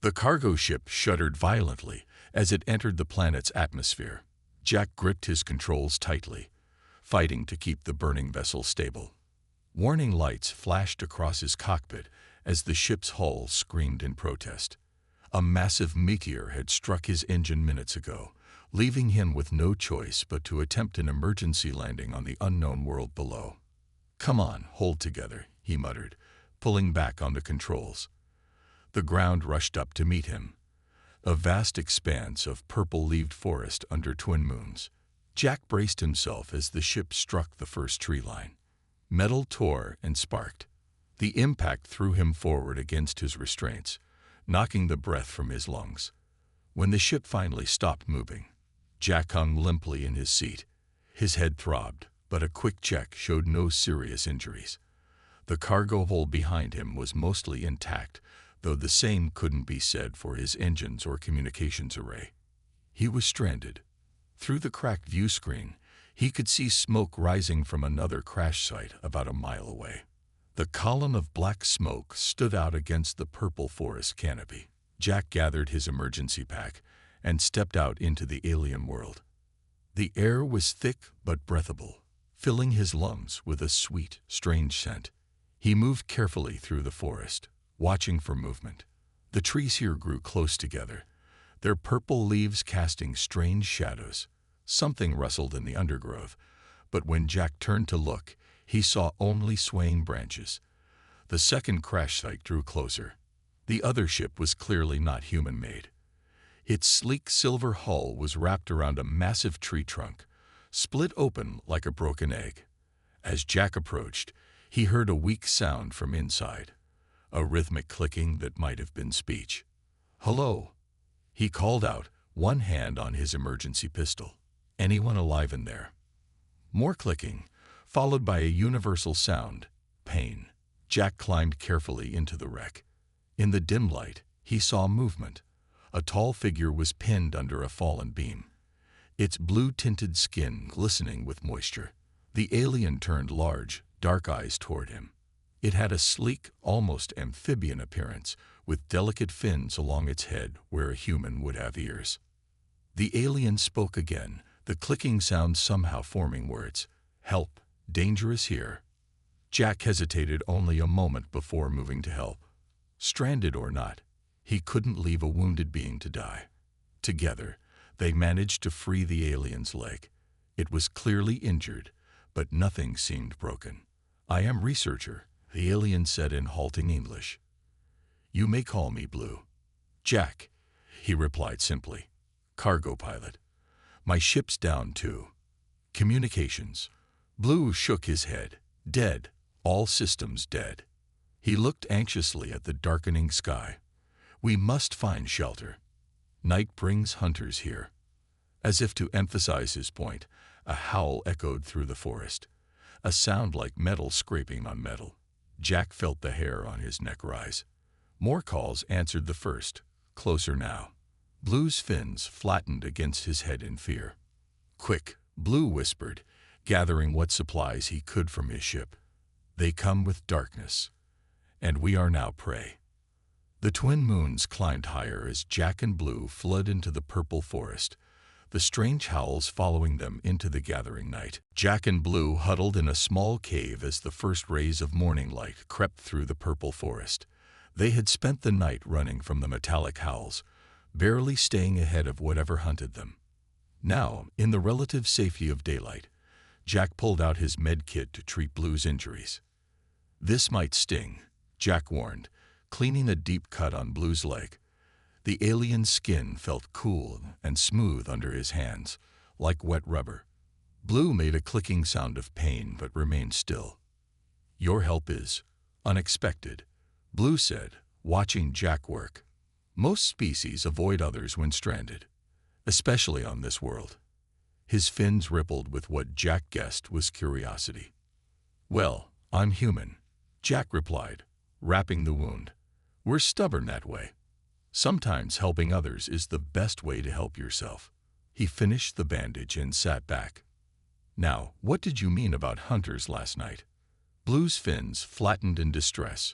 The cargo ship shuddered violently as it entered the planet's atmosphere. Jack gripped his controls tightly, fighting to keep the burning vessel stable. Warning lights flashed across his cockpit as the ship's hull screamed in protest. A massive meteor had struck his engine minutes ago, leaving him with no choice but to attempt an emergency landing on the unknown world below. "Come on, hold together," he muttered, pulling back on the controls. The ground rushed up to meet him, a vast expanse of purple-leaved forest under twin moons. Jack braced himself as the ship struck the first tree line. Metal tore and sparked. The impact threw him forward against his restraints, knocking the breath from his lungs. When the ship finally stopped moving, Jack hung limply in his seat. His head throbbed, but a quick check showed no serious injuries. The cargo hold behind him was mostly intact, though the same couldn't be said for his engines or communications array. He was stranded. Through the cracked view screen, he could see smoke rising from another crash site about a mile away. The column of black smoke stood out against the purple forest canopy. Jack gathered his emergency pack and stepped out into the alien world. The air was thick but breathable, filling his lungs with a sweet, strange scent. He moved carefully through the forest, watching for movement. The trees here grew close together, their purple leaves casting strange shadows. Something rustled in the undergrowth, but when Jack turned to look, he saw only swaying branches. The second crash site drew closer. The other ship was clearly not human-made. Its sleek silver hull was wrapped around a massive tree trunk, split open like a broken egg. As Jack approached, he heard a weak sound from inside, a rhythmic clicking that might have been speech. "Hello," he called out, one hand on his emergency pistol. "Anyone alive in there?" More clicking, followed by a universal sound, pain. Jack climbed carefully into the wreck. In the dim light, he saw movement. A tall figure was pinned under a fallen beam, its blue-tinted skin glistening with moisture. The alien turned large, dark eyes toward him. It had a sleek, almost amphibian appearance, with delicate fins along its head where a human would have ears. The alien spoke again, the clicking sound somehow forming words. "Help, dangerous here." Jack hesitated only a moment before moving to help. Stranded or not, he couldn't leave a wounded being to die. Together, they managed to free the alien's leg. It was clearly injured, but nothing seemed broken. "I am researcher," the alien said in halting English. "You may call me Blue." "Jack," he replied simply. "Cargo pilot. My ship's down too. Communications." Blue shook his head. "Dead. All systems dead." He looked anxiously at the darkening sky. "We must find shelter. Night brings hunters here." As if to emphasize his point, a howl echoed through the forest, a sound like metal scraping on metal. Jack felt the hair on his neck rise. More calls answered the first, closer now. Blue's fins flattened against his head in fear. "Quick," Blue whispered, gathering what supplies he could from his ship. "They come with darkness, and we are now prey." The twin moons climbed higher as Jack and Blue fled into the purple forest, the strange howls following them into the gathering night. Jack and Blue huddled in a small cave as the first rays of morning light crept through the purple forest. They had spent the night running from the metallic howls, barely staying ahead of whatever hunted them. Now, in the relative safety of daylight, Jack pulled out his med kit to treat Blue's injuries. "This might sting," Jack warned, cleaning a deep cut on Blue's leg. The alien's skin felt cool and smooth under his hands, like wet rubber. Blue made a clicking sound of pain but remained still. "Your help is unexpected," Blue said, watching Jack work. "Most species avoid others when stranded, especially on this world." His fins rippled with what Jack guessed was curiosity. "Well, I'm human," Jack replied, wrapping the wound. "We're stubborn that way. Sometimes helping others is the best way to help yourself." He finished the bandage and sat back. "Now, what did you mean about hunters last night?" Blue's fins flattened in distress.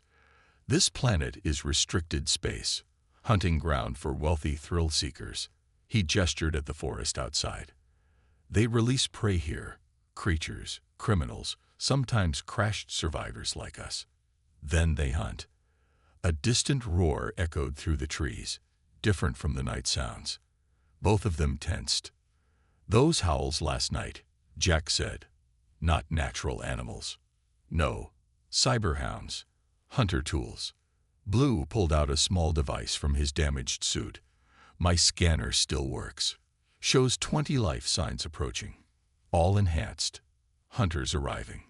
"This planet is restricted space. hunting ground for wealthy thrill seekers. He gestured at the forest outside. They release prey here, creatures, criminals, sometimes crashed survivors like us. Then they hunt. A distant roar echoed through the trees, different from the night sounds. Both of them tensed. Those howls last night, Jack said. Not natural animals. No, cyberhounds, hunter tools. Blue pulled out a small device from his damaged suit. My scanner still works. Shows 20 life signs approaching. All enhanced. Hunters arriving.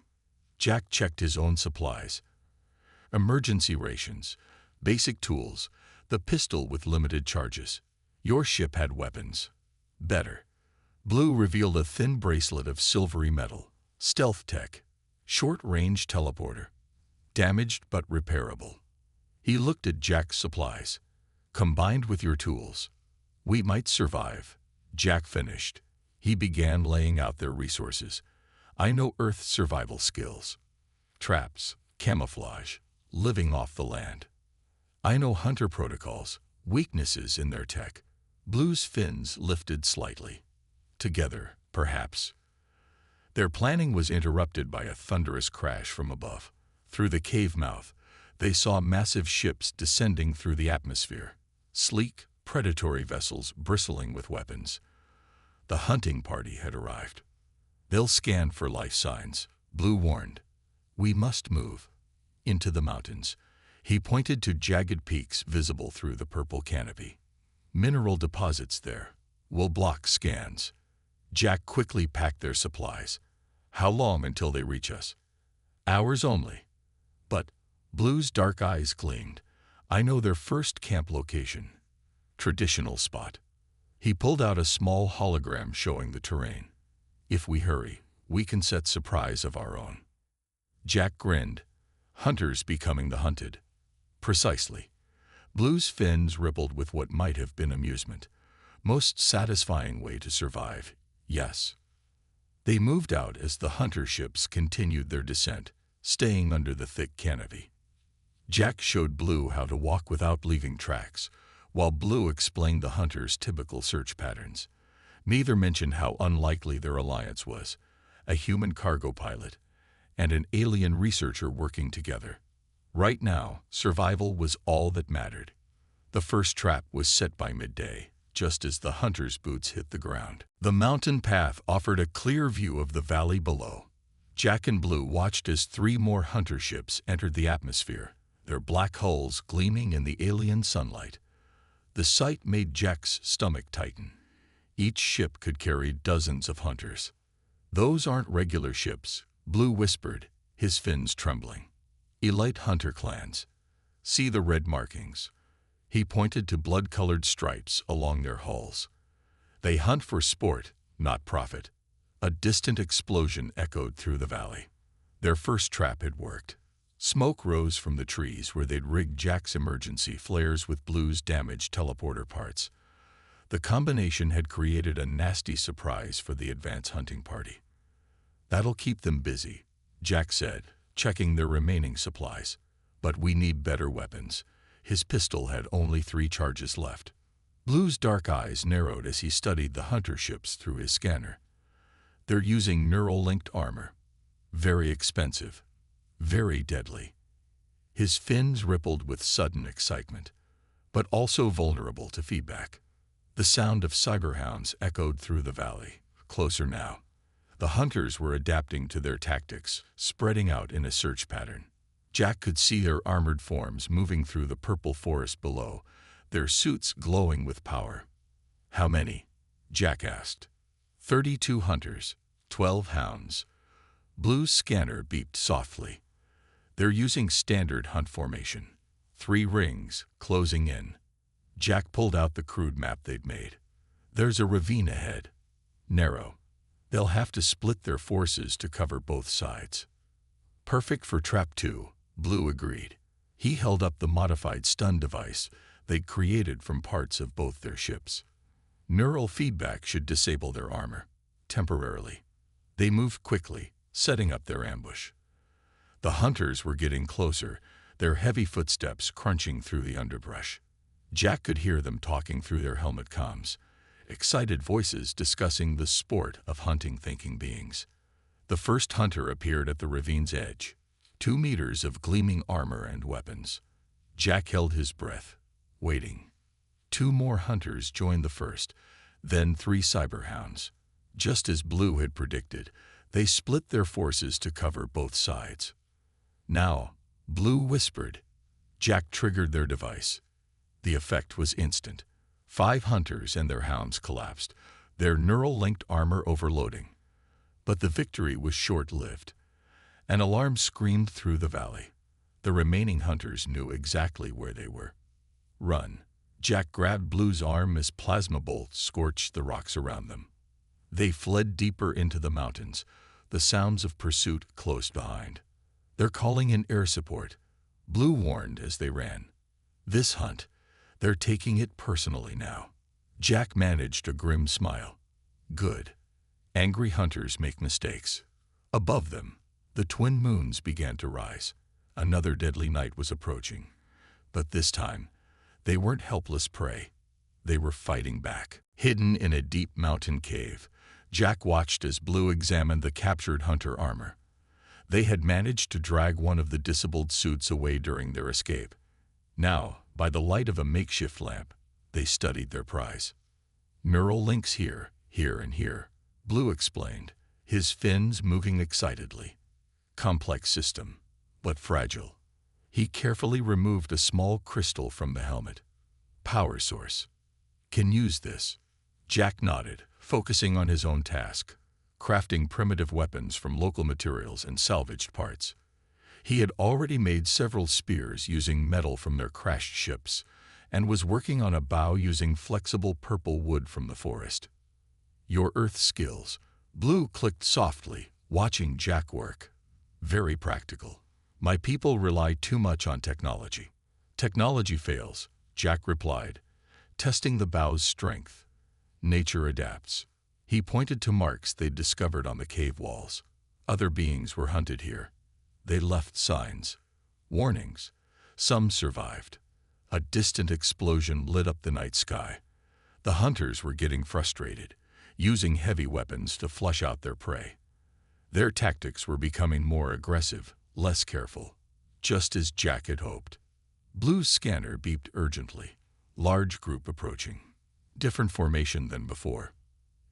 Jack checked his own supplies. Emergency rations, basic tools, the pistol with limited charges. Your ship had weapons. Better. Blue revealed a thin bracelet of silvery metal. Stealth tech. Short-range teleporter. Damaged but repairable. He looked at Jack's supplies. Combined with your tools, we might survive. Jack finished. He began laying out their resources. I know Earth's survival skills. Traps, camouflage, living off the land. I know hunter protocols, weaknesses in their tech. Blue's fins lifted slightly. Together, perhaps. Their planning was interrupted by a thunderous crash from above. Through the cave mouth, they saw massive ships descending through the atmosphere. Sleek, predatory vessels bristling with weapons. The hunting party had arrived. They'll scan for life signs, Blue warned. We must move. Into the mountains. He pointed to jagged peaks visible through the purple canopy. Mineral deposits there. Will block scans. Jack quickly packed their supplies. How long until they reach us? Hours only. But Blue's dark eyes gleamed. I know their first camp location. Traditional spot. He pulled out a small hologram showing the terrain. If we hurry, we can set surprise of our own. Jack grinned. Hunters becoming the hunted. Precisely. Blue's fins rippled with what might have been amusement. Most satisfying way to survive, yes. They moved out as the hunter ships continued their descent, staying under the thick canopy. Jack showed Blue how to walk without leaving tracks, while Blue explained the hunters' typical search patterns. Neither mentioned how unlikely their alliance was, a human cargo pilot and an alien researcher working together. Right now, survival was all that mattered. The first trap was set by midday, just as the hunters' boots hit the ground. The mountain path offered a clear view of the valley below. Jack and Blue watched as 3 more hunter ships entered the atmosphere, their black hulls gleaming in the alien sunlight. The sight made Jack's stomach tighten. Each ship could carry dozens of hunters. Those aren't regular ships, Blue whispered, his fins trembling. Elite hunter clans. See the red markings. He pointed to blood-colored stripes along their hulls. They hunt for sport, not profit. A distant explosion echoed through the valley. Their first trap had worked. Smoke rose from the trees where they'd rigged Jack's emergency flares with Blue's damaged teleporter parts. The combination had created a nasty surprise for the advance hunting party. That'll keep them busy, Jack said, checking their remaining supplies. But we need better weapons. His pistol had only 3 charges left. Blue's dark eyes narrowed as he studied the hunter ships through his scanner. They're using neural-linked armor. Very expensive. Very deadly. His fins rippled with sudden excitement, but also vulnerable to feedback. The sound of cyberhounds echoed through the valley, closer now. The hunters were adapting to their tactics, spreading out in a search pattern. Jack could see their armored forms moving through the purple forest below, their suits glowing with power. How many? Jack asked. 32 hunters, 12 hounds. Blue's scanner beeped softly. They're using standard hunt formation. 3 rings, closing in. Jack pulled out the crude map they'd made. There's a ravine ahead. Narrow. They'll have to split their forces to cover both sides. Perfect for Trap 2, Blue agreed. He held up the modified stun device they'd created from parts of both their ships. Neural feedback should disable their armor, temporarily. They moved quickly, setting up their ambush. The hunters were getting closer, their heavy footsteps crunching through the underbrush. Jack could hear them talking through their helmet comms, excited voices discussing the sport of hunting thinking beings. The first hunter appeared at the ravine's edge, 2 meters of gleaming armor and weapons. Jack held his breath, waiting. 2 more hunters joined the first, then 3 cyberhounds. Just as Blue had predicted, they split their forces to cover both sides. "Now," Blue whispered. Jack triggered their device. The effect was instant. 5 hunters and their hounds collapsed, their neural-linked armor overloading. But the victory was short-lived. An alarm screamed through the valley. The remaining hunters knew exactly where they were. "Run." Jack grabbed Blue's arm as plasma bolts scorched the rocks around them. They fled deeper into the mountains, the sounds of pursuit close behind. "They're calling in air support," Blue warned as they ran. "This hunt, they're taking it personally now." Jack managed a grim smile. "Good. Angry hunters make mistakes." Above them, the twin moons began to rise. Another deadly night was approaching. But this time, they weren't helpless prey. They were fighting back. Hidden in a deep mountain cave, Jack watched as Blue examined the captured hunter armor. They had managed to drag one of the disabled suits away during their escape. Now, by the light of a makeshift lamp, they studied their prize. "Neural links here, here, and here," Blue explained, his fins moving excitedly. "Complex system, but fragile." He carefully removed a small crystal from the helmet. "Power source. Can use this." Jack nodded, focusing on his own task, crafting primitive weapons from local materials and salvaged parts. He had already made several spears using metal from their crashed ships, and was working on a bow using flexible purple wood from the forest. "Your Earth skills," Blue clicked softly, watching Jack work. "Very practical. My people rely too much on technology." "Technology fails," Jack replied, testing the bow's strength. "Nature adapts." He pointed to marks they'd discovered on the cave walls. Other beings were hunted here. They left signs, warnings. Some survived. A distant explosion lit up the night sky. The hunters were getting frustrated, using heavy weapons to flush out their prey. Their tactics were becoming more aggressive, less careful, just as Jack had hoped. Blue's scanner beeped urgently. Large group approaching. Different formation than before.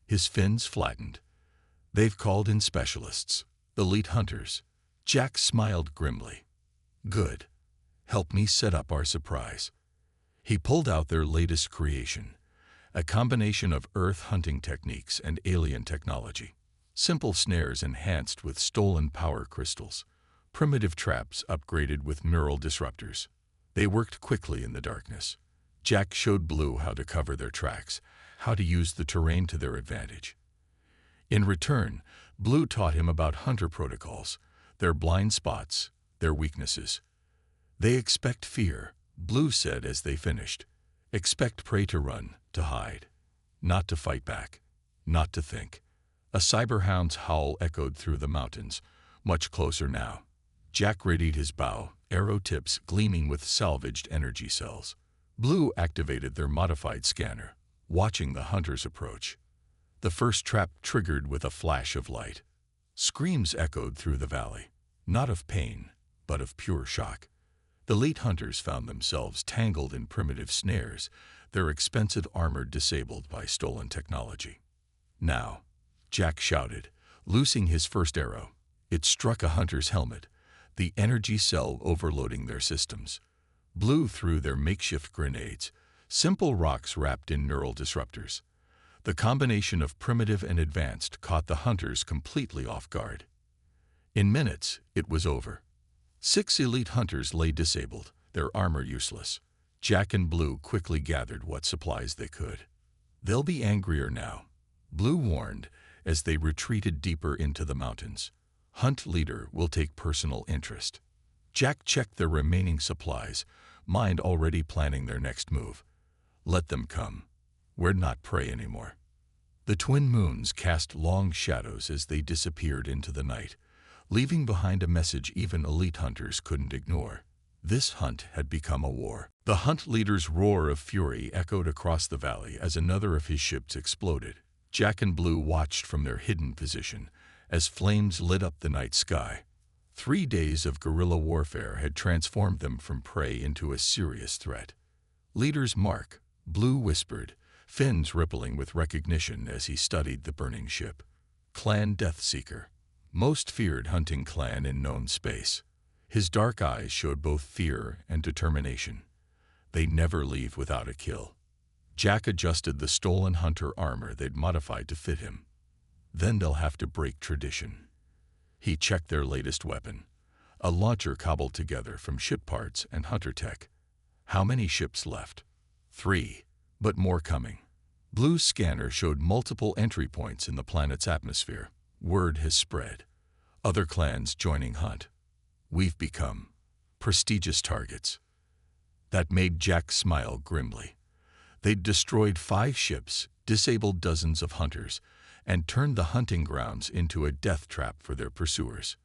His fins flattened. "They've called in specialists. Elite hunters." Jack smiled grimly. "Good. Help me set up our surprise." He pulled out their latest creation, a combination of Earth hunting techniques and alien technology. Simple snares enhanced with stolen power crystals. Primitive traps upgraded with neural disruptors. They worked quickly in the darkness. Jack showed Blue how to cover their tracks, how to use the terrain to their advantage. In return, Blue taught him about hunter protocols, their blind spots, their weaknesses. "They expect fear," Blue said as they finished. "Expect prey to run, to hide. Not to fight back. Not to think." A cyberhound's howl echoed through the mountains, much closer now. Jack readied his bow, arrow tips gleaming with salvaged energy cells. Blue activated their modified scanner, watching the hunters approach. The first trap triggered with a flash of light. Screams echoed through the valley, not of pain, but of pure shock. The elite hunters found themselves tangled in primitive snares, their expensive armor disabled by stolen technology. "Now," Jack shouted, loosing his first arrow. It struck a hunter's helmet, the energy cell overloading their systems. Blue threw their makeshift grenades, simple rocks wrapped in neural disruptors. The combination of primitive and advanced caught the hunters completely off guard. In minutes, it was over. 6 elite hunters lay disabled, their armor useless. Jack and Blue quickly gathered what supplies they could. "They'll be angrier now," Blue warned as they retreated deeper into the mountains. "Hunt leader will take personal interest." Jack checked their remaining supplies, mind already planning their next move. "Let them come. We're not prey anymore." The twin moons cast long shadows as they disappeared into the night, leaving behind a message even elite hunters couldn't ignore. This hunt had become a war. The hunt leader's roar of fury echoed across the valley as another of his ships exploded. Jack and Blue watched from their hidden position as flames lit up the night sky. 3 days of guerrilla warfare had transformed them from prey into a serious threat. Leader's mark, Blue whispered, fins rippling with recognition as he studied the burning ship. Clan Deathseeker, most feared hunting clan in known space. His dark eyes showed both fear and determination. They never leave without a kill. Jack adjusted the stolen hunter armor they'd modified to fit him. Then they'll have to break tradition. He checked their latest weapon, a launcher cobbled together from ship parts and hunter tech. How many ships left? 3, but more coming. Blue's scanner showed multiple entry points in the planet's atmosphere. Word has spread. Other clans joining hunt. We've become prestigious targets. That made Jack smile grimly. They'd destroyed 5 ships, disabled dozens of hunters, and turned the hunting grounds into a death trap for their pursuers.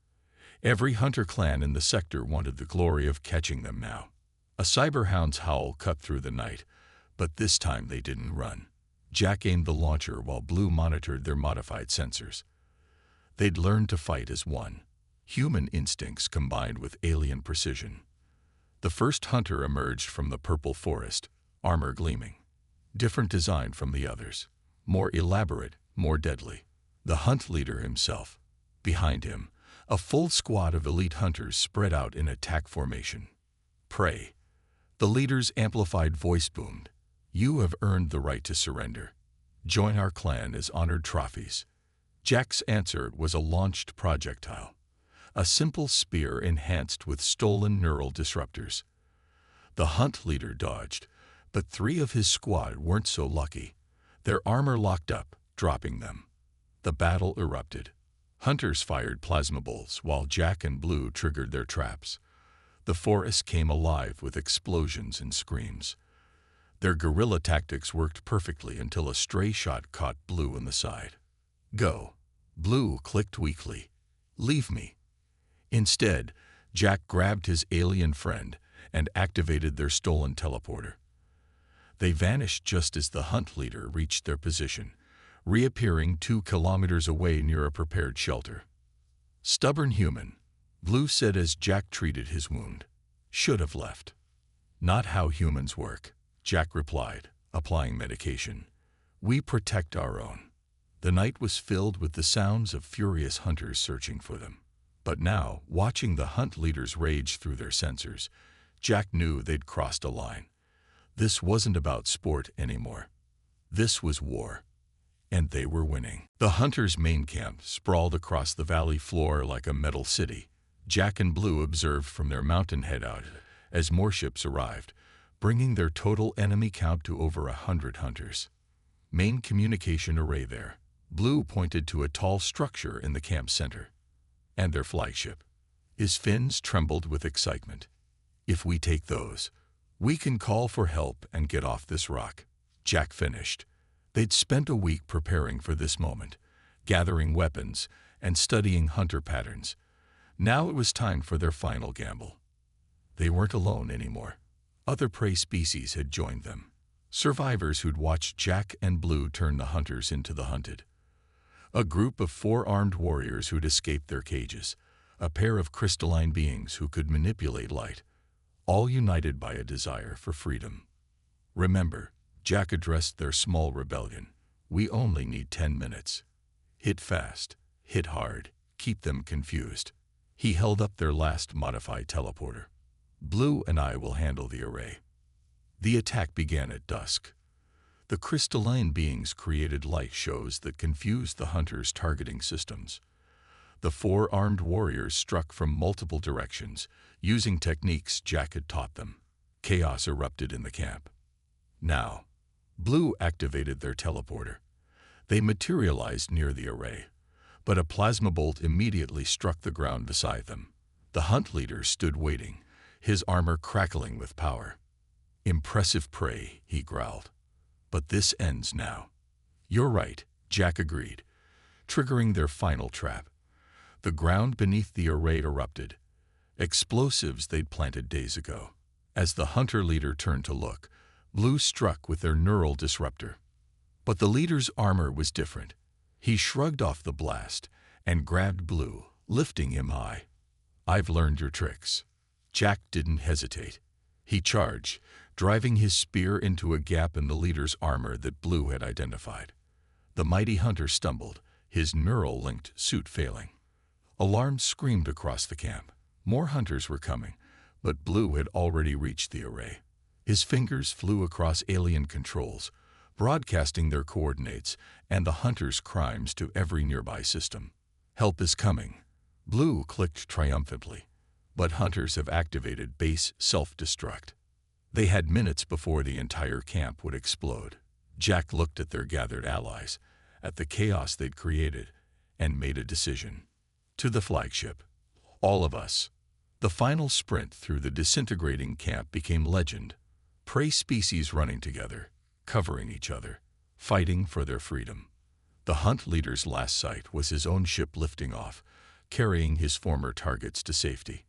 Every hunter clan in the sector wanted the glory of catching them now. A cyberhound's howl cut through the night, but this time they didn't run. Jack aimed the launcher while Blue monitored their modified sensors. They'd learned to fight as one. Human instincts combined with alien precision. The first hunter emerged from the purple forest, armor gleaming. Different design from the others. More elaborate, more deadly. The hunt leader himself. Behind him, a full squad of elite hunters spread out in attack formation. Prey. The leader's amplified voice boomed. You have earned the right to surrender. Join our clan as honored trophies. Jack's answer was a launched projectile. A simple spear enhanced with stolen neural disruptors. The hunt leader dodged, but 3 of his squad weren't so lucky. Their armor locked up, dropping them. The battle erupted. Hunters fired plasma bolts while Jack and Blue triggered their traps. The forest came alive with explosions and screams. Their guerrilla tactics worked perfectly until a stray shot caught Blue in the side. Go. Blue clicked weakly. Leave me. Instead, Jack grabbed his alien friend and activated their stolen teleporter. They vanished just as the hunt leader reached their position, reappearing 2 kilometers away near a prepared shelter. Stubborn human, Blue said as Jack treated his wound. Should have left. Not how humans work, Jack replied, applying medication. We protect our own. The night was filled with the sounds of furious hunters searching for them. But now, watching the hunt leaders rage through their sensors, Jack knew they'd crossed a line. This wasn't about sport anymore. This was war. And they were winning. The hunters' main camp sprawled across the valley floor like a metal city. Jack and Blue observed from their mountain hideout as more ships arrived, bringing their total enemy count to over 100 hunters. Main communication array there. Blue pointed to a tall structure in the camp center. And their flagship. His fins trembled with excitement. If we take those, we can call for help and get off this rock. Jack finished. They'd spent a week preparing for this moment, gathering weapons and studying hunter patterns. Now it was time for their final gamble. They weren't alone anymore. Other prey species had joined them. Survivors who'd watched Jack and Blue turn the hunters into the hunted. A group of 4 armed warriors who'd escaped their cages. A pair of crystalline beings who could manipulate light. All united by a desire for freedom. Remember, Jack addressed their small rebellion. We only need 10 minutes. Hit fast, hit hard, keep them confused. He held up their last modified teleporter. Blue and I will handle the array. The attack began at dusk. The crystalline beings created light shows that confused the hunters' targeting systems. The 4 armed warriors struck from multiple directions, using techniques Jack had taught them. Chaos erupted in the camp. Now, Blue activated their teleporter. They materialized near the array, but a plasma bolt immediately struck the ground beside them. The hunt leader stood waiting, his armor crackling with power. Impressive prey, he growled. But this ends now. You're right, Jack agreed, triggering their final trap. The ground beneath the array erupted. explosives they'd planted days ago. As the hunter leader turned to look, Blue struck with their neural disruptor. But the leader's armor was different. He shrugged off the blast and grabbed Blue, lifting him high. "I've learned your tricks." Jack didn't hesitate. He charged, driving his spear into a gap in the leader's armor that Blue had identified. The mighty hunter stumbled, his neural-linked suit failing. Alarm screamed across the camp. More hunters were coming, but Blue had already reached the array. His fingers flew across alien controls, broadcasting their coordinates and the hunter's crimes to every nearby system. "Help is coming." Blue clicked triumphantly. But hunters have activated base self-destruct. They had minutes before the entire camp would explode. Jack looked at their gathered allies, at the chaos they'd created, and made a decision. To the flagship. All of us. The final sprint through the disintegrating camp became legend. Prey species running together, covering each other, fighting for their freedom. The hunt leader's last sight was his own ship lifting off, carrying his former targets to safety.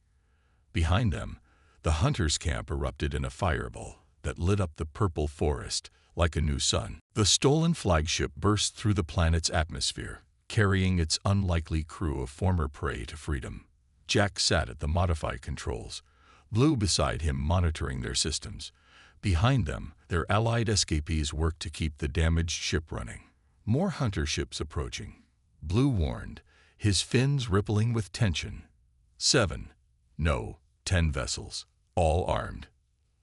Behind them, the hunter's camp erupted in a fireball that lit up the purple forest like a new sun. The stolen flagship burst through the planet's atmosphere, carrying its unlikely crew of former prey to freedom. Jack sat at the modified controls, Blue beside him monitoring their systems. Behind them, their allied escapees worked to keep the damaged ship running. More hunter ships approaching. Blue warned, his fins rippling with tension. 7. No, 10 vessels, all armed.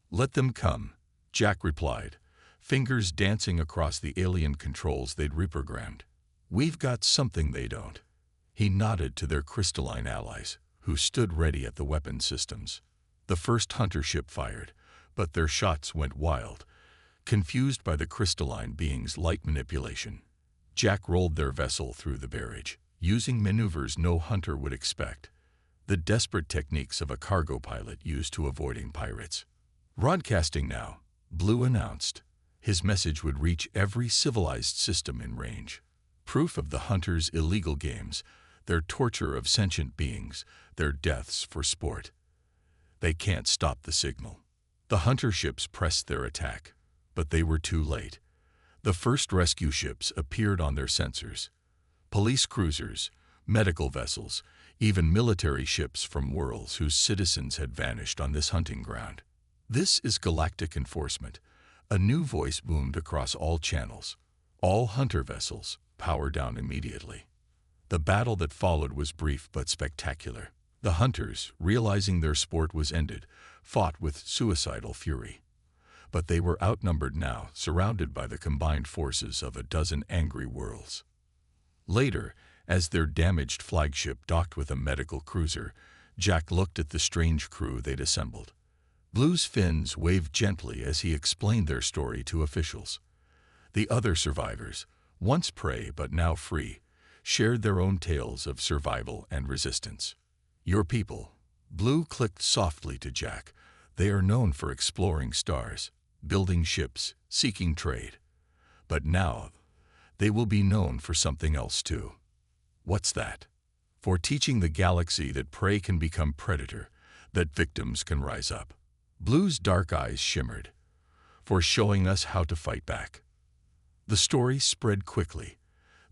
"Let them come," Jack replied, fingers dancing across the alien controls they'd reprogrammed. "We've got something they don't." He nodded to their crystalline allies, who stood ready at the weapon systems. The first hunter ship fired, but their shots went wild, confused by the crystalline being's light manipulation. Jack rolled their vessel through the barrage, using maneuvers no hunter would expect, the desperate techniques of a cargo pilot used to avoiding pirates. "Broadcasting now," Blue announced. His message would reach every civilized system in range. Proof of the hunters' illegal games, their torture of sentient beings, their deaths for sport. They can't stop the signal. The hunter ships pressed their attack, but they were too late. The first rescue ships appeared on their sensors. Police cruisers, medical vessels, even military ships from worlds whose citizens had vanished on this hunting ground. "This is Galactic Enforcement." A new voice boomed across all channels. "All hunter vessels, power down immediately." The battle that followed was brief but spectacular. The hunters, realizing their sport was ended, fought with suicidal fury. But they were outnumbered now, surrounded by the combined forces of a dozen angry worlds. Later, as their damaged flagship docked with a medical cruiser, Jack looked at the strange crew they'd assembled. Blue's fins waved gently as he explained their story to officials. The other survivors, once prey but now free, shared their own tales of survival and resistance. "Your people," Blue clicked softly to Jack. "They are known for exploring stars, building ships, seeking trade. But now, they will be known for something else too." "What's that?" "For teaching the galaxy that prey can become predator, that victims can rise up." Blue's dark eyes shimmered. "For showing us how to fight back." The story spread quickly.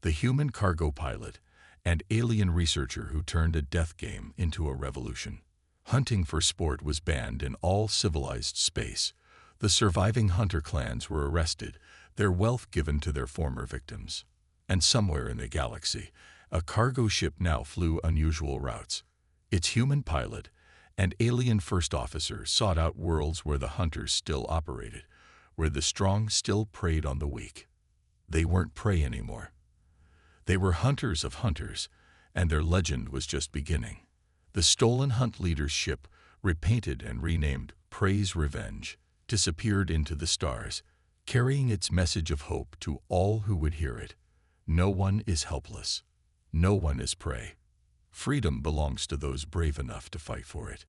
The human cargo pilot and alien researcher who turned a death game into a revolution. Hunting for sport was banned in all civilized space. The surviving hunter clans were arrested, their wealth given to their former victims. And somewhere in the galaxy, a cargo ship now flew unusual routes. Its human pilot and alien first officer sought out worlds where the hunters still operated, where the strong still preyed on the weak. They weren't prey anymore. They were hunters of hunters, and their legend was just beginning. The stolen hunt leader's ship, repainted and renamed Prey's Revenge, disappeared into the stars, carrying its message of hope to all who would hear it. No one is helpless. No one is prey. Freedom belongs to those brave enough to fight for it.